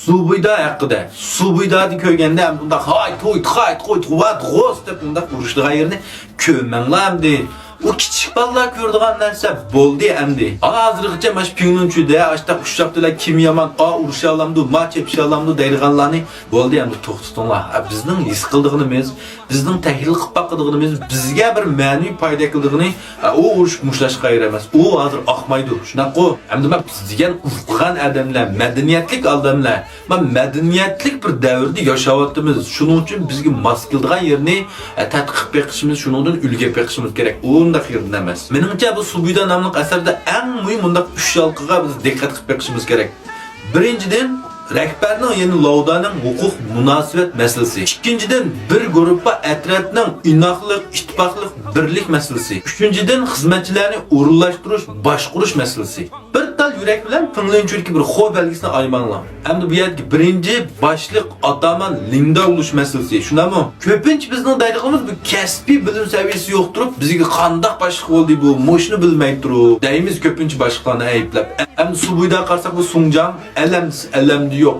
Subuyda haqida. Subuyda ko'rganda ham bunda hay to'y tuvat g'oz deb bunda urishdigan yerni ko'rmanglar hamdi. O kichik bolalar ko'radigan narsa bo'ldi endi. Hozirgacha mash pinglunchuda ashta ushshaqdilar kim yomon, urusha olamdi, ma chepsha olamdi deydiganlarni bo'ldi endi to'xtatinglar. Bizning his qildig'imiz, bizning tahlil qilib baqadiganimiz, bizga bir ma'naviy foyda qildig'ini o urush mushlashga emas. O hozir oqmaydi. Shunaqa endi men biz degan ufqan odamlar, madaniyatlik odamlar, men madaniyatlik bir davrda yashayapmiz. Shuning uchun bizga mos keladigan yerni tadqiq qilishimiz, shuningdan ulga qilishimiz kerak. Bunda xiyirdan emas. Menimcha bu Subuyda nomli asarda eng muhim bunda 3 halqaga biz diqqat qilib beqishimiz kerak. Birinchidan rahbarning ya'ni lavdaning huquq munosabat masalasi. Ikkinchidan bir guruhga atrofning inoqlik, ittifoqlik, birlik masalasi. Uchinchidan xizmatchilarni o'rinlashtirish, boshqarish masalasi. Bir tal yurak bilan tinglanchulki bir xo'p belgisini aymanglar. Endi bu yerda birinchi boshliq ataman Linda bo'lish masalasi. Shunami? Ko'pincha bizning deydig'imiz bu kasbiy bilim saviyasi yo'q turib, bizga qanday boshliq bo'ldi bu, moshni bilmay turib, deymiz ko'pincha boshliqlarni ayblab. Endi Subuyda qarsak bu Sungjang alamdi yo'q,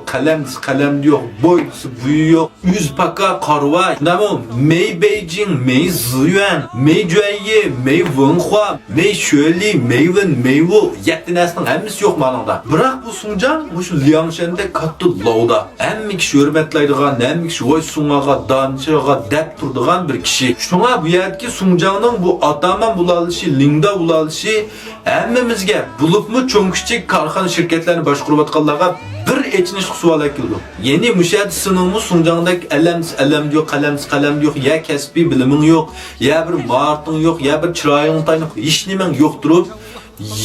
qalamdi yo'q, boysi buyi yo'q, yuz paka qarva, namo Mei Beijing, Mei Ziyuan, Mei Juayi, Mei Wenhua, Mei Xueli, Mei Wen, Mei Wu, yettinasning hammasi yo'q ma'noda. Biroq bu Sungjang shu Liangshan'da katta lavda. Hamma kishi hurmatlaydigan, hamma kishi voy Sungaga, Danchaga deb turadigan bir kishi. Shunga bu yerdagi Sungjangning bu ataman bulalishi, Lingda bulalishi hammamizga bulubmi cho'ngkichik korxona shirkatlarini boshqarayotganlarga bir echinish savol keldi. Yeni müşahid sınavımız Sungjang'daki alam yo'q, qalam yo'q, ya kasbiy biliming yo'q, ya bir martın yo'q, ya bir chiroying taniq, hech nimang yo'q turib,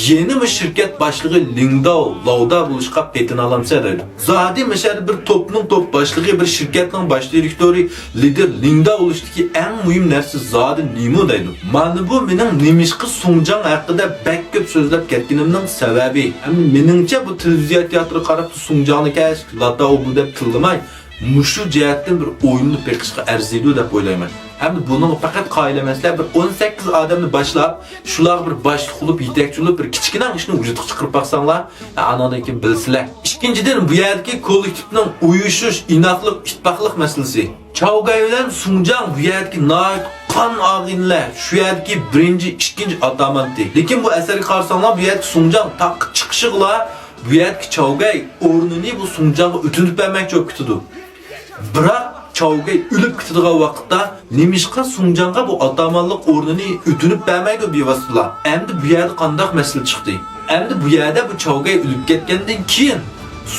yeni bir şirket başlığı Lingda lavda buluşqa petin alamsa deydi. Zadi mesela bir topning top başlığı bir şirketning baş direktori lider Lingda oluşdaki en mühim narsa zadi nima deydi. Mana bu mening nemishqi Sungjang haqida bak ko'p so'zlab ketganimning sababi. Meningcha bu televiziya teatri qarab Sungjangni kash lata bu deb tillamay, mushu jihatdan bir o'yinni beqishga arziydi deb o'ylayman. Hem bunun fakat qaylamaslar bir 18 adamni başlab, shular bir boshliq bo'lib, yetakchi bo'lib, bir kichkina ishni vujudga chiqarib baqsanglar, anadan keyin bilsizlar. Ikkinchidan bu yerdagi kollektivning uyushish, inoqlik, ittifoqlik masalasi. Chaogay bilan Sungjang bu yerdagi noyat qon og'inlar, shu yerdagi birinchi, ikkinchi atamanti. Lekin bu asarga qarasanglar, bu yerdagi Sungjang taq chiqishig'lar, bu yerdagi Chaogay o'rnini bu Sungjangga o'tinib bermoqchi bo'lib ketdi. Biroq Chaogay ölüp gitadigan vaqtda nemishqa Sungjangga bu atamanlik o'rnini o'tinib bermaydi bevositlar. Endi bu yerda qanday masala chiqdi? Endi bu yerda bu Chaogay ölüp ketgandan keyin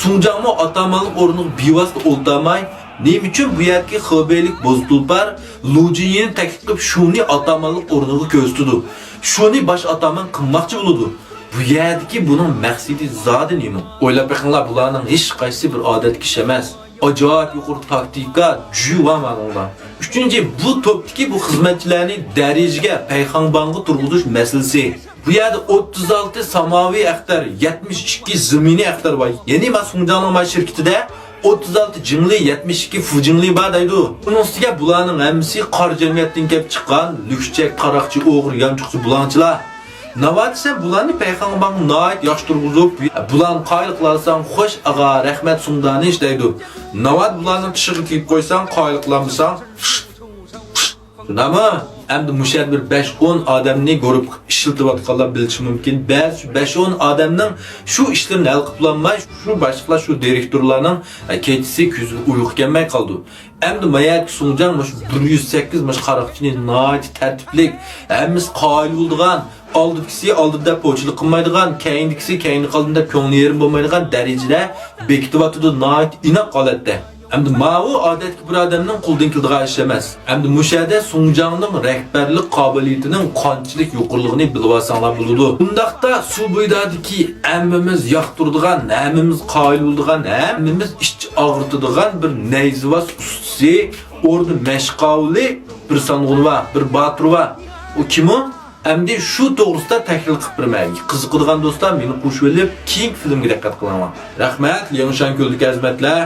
Sungjangga atamanlik o'rnini bevosita o'ldirmay, nima uchun bu yerdagi xibeylik boztulpar Lujinni taklif qilib shuni atamanlik o'rniga ko'rsatdi. Shuni bosh ataman qilmoqchi bo'ldi. Bu yerdagi buning maqsadi zodi nima? O'ylab bakinglar, bularning hech qaysi bir odatga ish emas. Acayip yuqori taktika juva ma'noda. Üçüncü bu topdagi bu xizmatchilarni darajaga payxonbonga turg'izish masalasi. Bu yerda 36 samoviy axtar, 72 ziminiy axtar bor. Ya'ni men Sungjang shirkatida 36 jingli, 72 fujingli bor deydi. Uning ustiga bularning hammasi qor jamiyatdan kelib chiqqan, lukchak, qaraqchi, o'g'ri, yamchuqchi bulanchilar. Navatsa bularni payxonbonga noyat yaxshi turg'izib, bularni qayliqlarsan, xo'sh ag'a, rahmat Sungjangni ishlaydi. Navat bularni tishig'i kiyib qo'ysan, qayliqlanmasan, nima? Endi mushad bir 5-10 odamni ko'rib ishlatayotganlar bilishi mumkin. 5-10 odamning shu ishlarni hal qilolmay, shu boshliqlar, shu direktorlarning kechasi ko'zi uyqu kelmay qoldi. Endi mayat Sungjang shu 108 qaraqchini noyat tartiblik, hammasi qoyil bo'lgan, oldida po'chilik qilmaydigan, keyindikisi keyinni qoldi deb ko'ngli yerim bo'lmaydigan darajada bekityapti noyat inoq holatda. Endi ma'u odatki bir odamning qo'ldan keladigan ish emas. Endi mushada Sungjangning rahbarlik qobiliyatining qanchalik yuqorligini bilib olsanglar bo'ladi. Bundaqda Subuydadagi hammamiz yoqtiradigan, hammamiz qoyil bo'ladigan, hammamiz ish og'ritadigan bir nayzivas ustasi, o'rni mashqovli bir sanog'ulva, bir baturva. O kim o? Endi shu to'g'risida tahlil qilib bermayman. Qiziqadigan do'stlar meni qo'shib olib, keyingi filmga diqqat qilaman. Rahmat, Liangshan ko'ldik azmatlar.